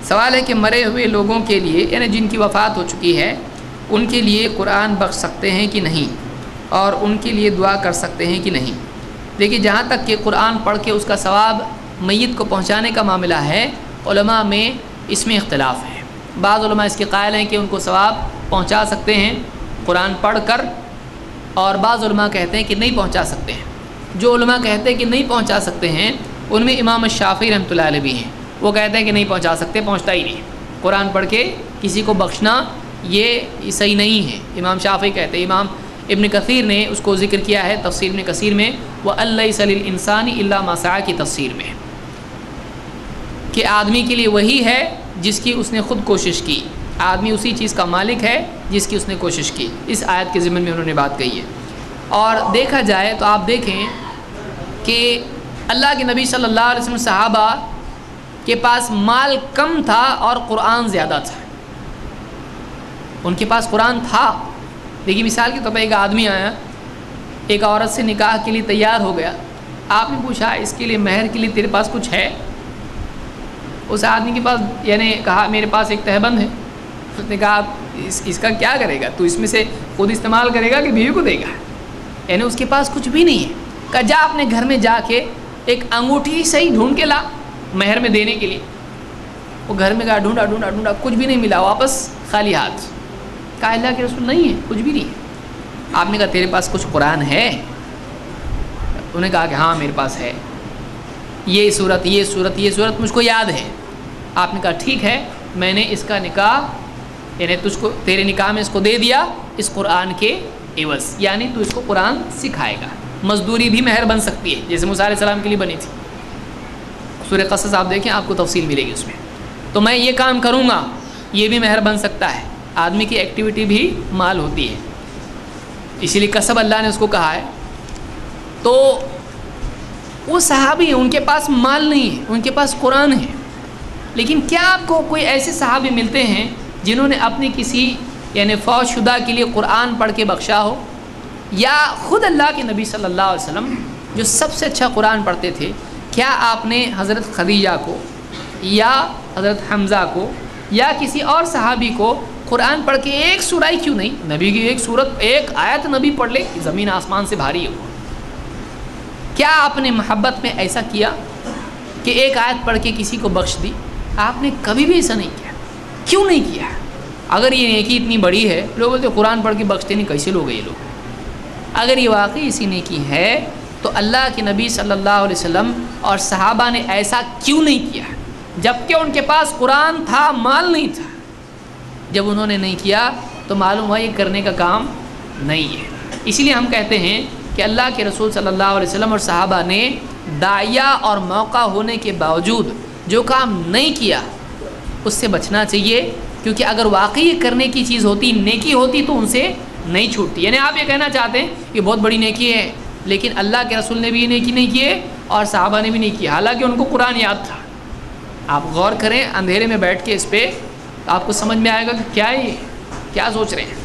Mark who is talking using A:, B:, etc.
A: سوال ہے کہ مرے ہوئے لوگوں کے لیے یعنی جن کی وفات ہو چکی ہے ان کے لیے قرآن بخش سکتے ہیں کہ نہیں، اور ان کے لیے دعا کر سکتے ہیں کہ نہیں؟ دیکھیے، جہاں تک کہ قرآن پڑھ کے اس کا ثواب میت کو پہنچانے کا معاملہ ہے، علماء میں اس میں اختلاف ہے۔ بعض علماء اس کے قائل ہیں کہ ان کو ثواب پہنچا سکتے ہیں قرآن پڑھ کر، اور بعض علماء کہتے ہیں کہ نہیں پہنچا سکتے ہیں۔ جو علماء کہتے ہیں کہ نہیں پہنچا سکتے ہیں ان میں امام شافعی رحمۃ اللہ علیہ بھی ہیں، وہ کہتے ہیں کہ نہیں پہنچا سکتے، پہنچتا ہی نہیں، قرآن پڑھ کے کسی کو بخشنا یہ صحیح نہیں ہے، امام شافعی کہتے ہیں۔ امام ابن کثیر نے اس کو ذکر کیا ہے تفسیر ابن کثیر میں، وَأَلَّيْسَ لِلْإِنسَانِ إِلَّا مَا سَعَىٰ کی تفسیر میں، کہ آدمی کے لیے وہی ہے جس کی اس نے خود کوشش کی، آدمی اسی چیز کا مالک ہے جس کی اس نے کوشش کی۔ اس آیت کے ضمن میں انہوں نے بات کہی ہے۔ اور دیکھا جائے تو آپ دیکھیں کہ اللہ کے نبی صلی اللہ علیہ وسلم صحابہ کے پاس مال کم تھا اور قرآن زیادہ تھا، ان کے پاس قرآن تھا۔ دیکھیے مثال کے طور پر ایک آدمی آیا، ایک عورت سے نکاح کے لیے تیار ہو گیا، آپ نے پوچھا اس کے لیے مہر کے لیے تیرے پاس کچھ ہے؟ اس آدمی کے پاس یعنی کہا میرے پاس ایک تہبند ہے۔ اس نے کہا اس کا کیا کرے گا تو؟ اس میں سے خود استعمال کرے گا کہ بیوی کو دے گا؟ یعنی اس کے پاس کچھ بھی نہیں ہے۔ کہا جا اپنے گھر میں جا کے ایک انگوٹھی صحیح ڈھونڈ کے لا مہر میں دینے کے لیے۔ وہ گھر میں گیا، ڈھونڈا ڈھونڈا ڈھونڈا، کچھ بھی نہیں ملا، واپس خالی ہاتھ۔ کہا اللہ کے رسول نہیں ہے، کچھ بھی نہیں ہے۔ آپ نے کہا تیرے پاس کچھ قرآن ہے؟ انہوں نے کہا کہ ہاں میرے پاس ہے، یہ صورت یہ صورت یہ صورت مجھ کو یاد ہے۔ آپ نے کہا ٹھیک ہے، میں نے اس کا نکاح یعنی تجھ کو تیرے نکاح میں اس کو دے دیا اس قرآن کے عوض، یعنی تو اس کو قرآن سکھائے گا۔ مزدوری بھی مہر بن سکتی ہے، جیسے موسیٰ علیہ السلام کے لیے بنی تھی۔ سورہ قصص آپ دیکھیں، آپ کو تفصیل ملے گی اس میں۔ تو میں یہ کام کروں گا، یہ بھی مہر بن سکتا ہے۔ آدمی کی ایکٹیویٹی بھی مال ہوتی ہے، اسی لیے کسب اللہ نے اس کو کہا ہے۔ تو وہ صحابی ہیں، ان کے پاس مال نہیں ہے، ان کے پاس قرآن ہے۔ لیکن کیا آپ کو کوئی ایسے صحابی ملتے ہیں جنہوں نے اپنی کسی یعنی فوت شدہ کے لیے قرآن پڑھ کے بخشا ہو؟ یا خود اللہ کے نبی صلی اللہ علیہ وسلم جو سب سے اچھا قرآن پڑھتے تھے، کیا آپ نے حضرت خدیجہ کو یا حضرت حمزہ کو یا کسی اور صحابی کو قرآن پڑھ کے ایک سورہ ہی کیوں نہیں، نبی کی ایک سورت ایک آیت نبی پڑھ لے، زمین آسمان سے بھاری ہے وہ، کیا آپ نے محبت میں ایسا کیا کہ ایک آیت پڑھ کے کسی کو بخش دی؟ آپ نے کبھی بھی ایسا نہیں کیا۔ کیوں نہیں کیا؟ اگر یہ نیکی اتنی بڑی ہے، لوگ بولتے قرآن پڑھ کے بخشتے نہیں، کیسے لوگ ہیں یہ لوگ؟ اگر یہ واقعی اسی نیکی ہے تو اللہ کے نبی صلی اللہ علیہ وسلم اور صحابہ نے ایسا کیوں نہیں کیا؟ جبکہ ان کے پاس قرآن تھا، مال نہیں تھا۔ جب انہوں نے نہیں کیا تو معلوم ہوا یہ کرنے کا کام نہیں ہے۔ اسی لیے ہم کہتے ہیں کہ اللہ کے رسول صلی اللہ علیہ وسلم اور صحابہ نے داعیہ اور موقع ہونے کے باوجود جو کام نہیں کیا اس سے بچنا چاہیے، کیونکہ اگر واقعی یہ کرنے کی چیز ہوتی، نیکی ہوتی، تو ان سے نہیں چھوٹتی۔ یعنی آپ یہ کہنا چاہتے ہیں کہ بہت بڑی نیکی ہے، لیکن اللہ کے رسول نے بھی یہ نیکی نہیں کیے اور صحابہ نے بھی نہیں کیا، حالانکہ ان کو قرآن یاد تھا۔ آپ غور کریں اندھیرے میں بیٹھ کے اس پہ، آپ کو سمجھ میں آئے گا کہ کیا ہے یہ، کیا سوچ رہے ہیں۔